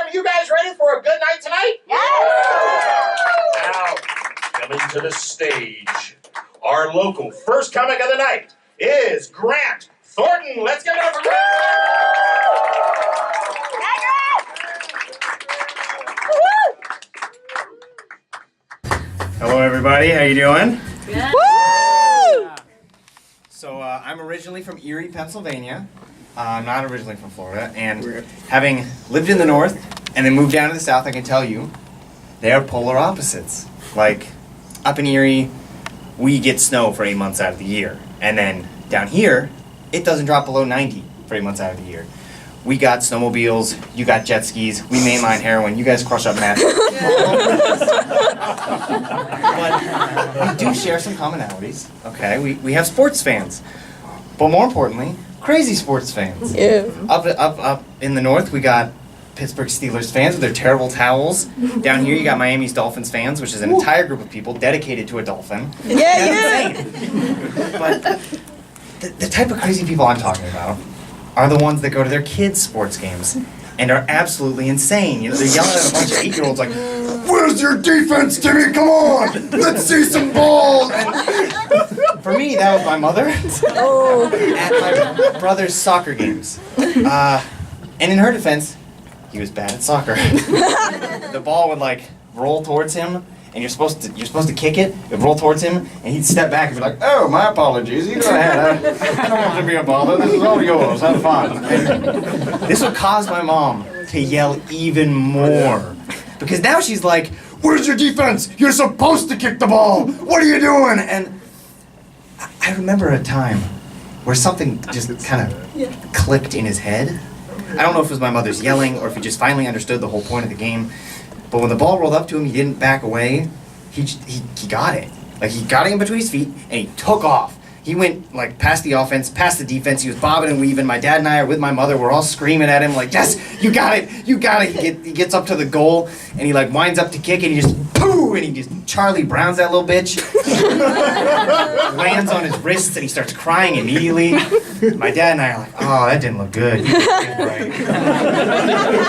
Are you guys ready for a good night tonight? Yes! Now, coming to the stage, our local first comic of the night is Grant Thornton. Let's give it up for Grant! Hello, everybody. How you doing? Good. Woo! So I'm originally from Erie, Pennsylvania. I'm not originally from Florida, and having lived in the north and then moved down to the south, I can tell you they are polar opposites. Like up in Erie, we get snow for 8 months out of the year, and then down here, it doesn't drop below 90 for 8 months out of the year. We got snowmobiles, you got jet skis, we mainline heroin, you guys crush up meth. But we do share some commonalities, okay? We have sports fans, but more importantly, crazy sports fans. Yeah. Up in the north, we got Pittsburgh Steelers fans with their terrible towels. Down here, you got Miami's Dolphins fans, which is an entire group of people dedicated to a dolphin. Yeah. But the type of crazy people I'm talking about are the ones that go to their kids' sports games and are absolutely insane. You know, they're yelling at a bunch of 8-year-olds like, "Where's your defense, Timmy? Come on, let's see some ball!" And for me, that was my mother at my brother's soccer games. And in her defense, he was bad at soccer. The ball would like roll towards him, and you're supposed to kick it. It would roll towards him, and he'd step back and be like, "Oh, my apologies. You go ahead. I don't want to be a bother. This is all yours. Have fun." And this would cause my mom to yell even more, because now she's like, "Where's your defense? You're supposed to kick the ball. What are you doing?" And I remember a time where something just kind of clicked in his head. I don't know if it was my mother's yelling or if he just finally understood the whole point of the game. But when the ball rolled up to him, he didn't back away. He got it. Like, he got it in between his feet, and he took off. He went, like, past the offense, past the defense. He was bobbing and weaving. My dad and I are with my mother. We're all screaming at him, like, "Yes, you got it, you got it." He gets up to the goal, and he, like, winds up to kick, and he just, pooh, and he just Charlie Browns that little bitch. Lands on his wrists, and he starts crying immediately. My dad and I are like, "Oh, that didn't look good. You did right.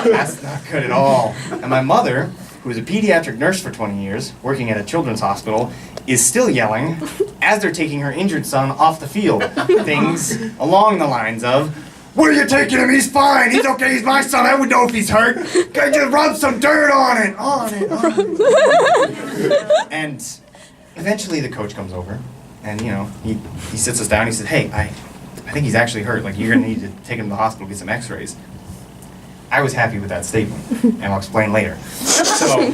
That's not good at all." And my mother, who was a pediatric nurse for 20 years, working at a children's hospital, is still yelling as they're taking her injured son off the field. Things along the lines of, "Where are you taking him? He's fine. He's okay. He's my son. I would know if he's hurt. Just rub some dirt on it." And eventually the coach comes over, and, you know, he sits us down. He said, "Hey, I think he's actually hurt. Like, you're going to need to take him to the hospital, get some x-rays." I was happy with that statement, and I'll explain later. So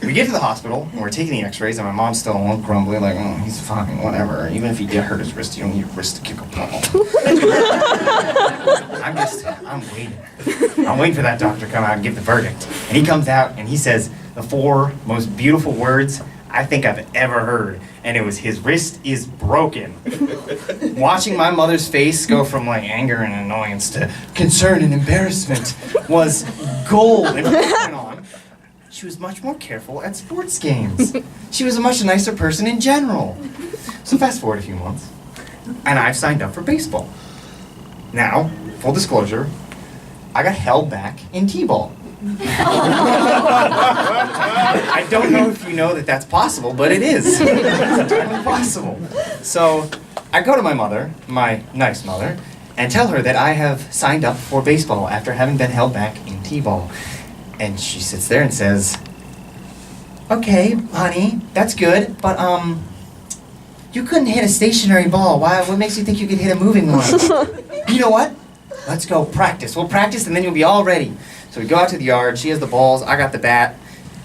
we get to the hospital, and we're taking the x-rays, and my mom's still all grumbly, like, "Oh, he's fine, whatever. Even if he did hurt his wrist, you don't need your wrist to kick a ball." I'm waiting. I'm waiting for that doctor to come out and give the verdict. And he comes out, and he says the 4 most beautiful words I think I've ever heard, and it was, "His wrist is broken." Watching my mother's face go from, like, anger and annoyance to concern and embarrassment was gold. And from that point on, she was much more careful at sports games. She was a much nicer person in general. So fast forward a few months, and I've signed up for baseball. Now, full disclosure, I got held back in t-ball. I don't know if you know that that's possible, but it is. It's entirely possible. So I go to my mother, my nice mother, and tell her that I have signed up for baseball after having been held back in t-ball. And she sits there and says, "Okay, honey, that's good, but you couldn't hit a stationary ball. Why? What makes you think you could hit a moving one? You know what? Let's go practice. We'll practice, and then you'll be all ready." So we go out to the yard. She has the balls. I got the bat.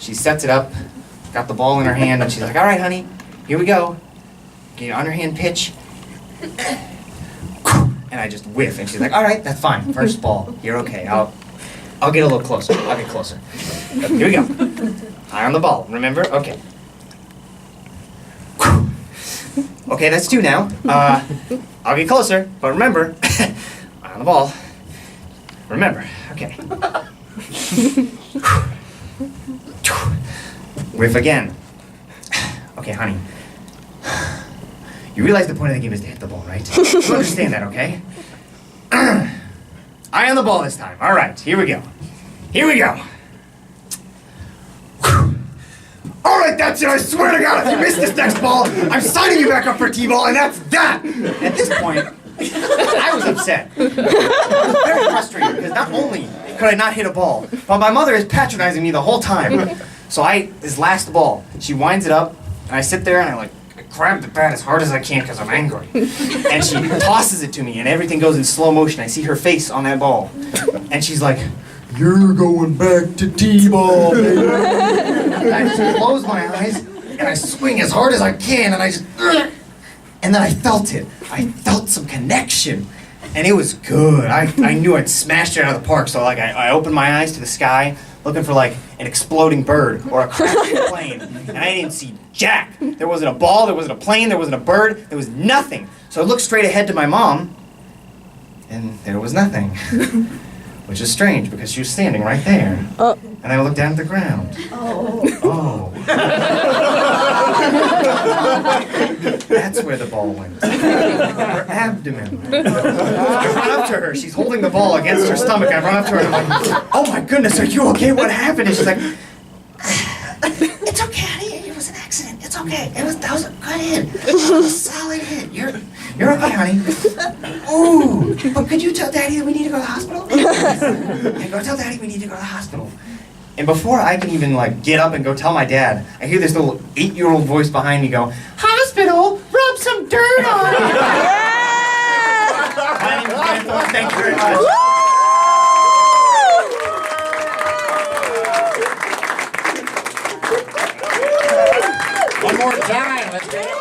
She sets it up, got the ball in her hand, and she's like, "All right, honey, here we go. Get an underhand pitch." And I just whiff, and she's like, "All right, that's fine. First ball. You're okay. I'll get a little closer. I'll get closer. Here we go. Eye on the ball. Remember? Okay. Okay, that's 2 now. I'll get closer, but remember, eye on the ball. Remember. Okay. Whiff again. Okay, honey. You realize the point of the game is to hit the ball, right? You understand that, okay? Eye on the ball this time. All right, here we go. Here we go. Whew. All right, that's it. I swear to God, if you miss this next ball, I'm signing you back up for T-ball, and that's that. At this point, I was upset. I was very frustrated because not only could I not hit a ball, but my mother is patronizing me the whole time. So this last ball, she winds it up, and I sit there and I grab the bat as hard as I can because I'm angry. And she tosses it to me, and everything goes in slow motion. I see her face on that ball, and she's like, "You're going back to T-ball, baby." And I just close my eyes, and I swing as hard as I can, and I just, and then I felt it. I felt some connection, and it was good. I knew I'd smashed it out of the park, so I opened my eyes to the sky, looking for an exploding bird or a crashing plane, and I didn't see jack. There wasn't a ball, there wasn't a plane, there wasn't a bird, there was nothing. So I looked straight ahead to my mom, and there was nothing. Which is strange because she was standing right there. And I looked down at the ground. Oh. That's where the ball went. Her abdomen. I run up to her. She's holding the ball against her stomach. I run up to her and I'm like, "Oh my goodness, are you okay? What happened?" And she's like, "It's okay, honey. It was an accident. It's okay. That was a good hit. It was a solid hit. You're okay, honey." "Ooh, but could you tell Daddy that we need to go to the hospital?" "Yeah, go tell Daddy we need to go to the hospital." And before I can even get up and go tell my dad, I hear this little 8-year-old voice behind me go, "Hospital, rub some dirt on it." My name is Grant Thornton. Thank you very much. One more time, let's go.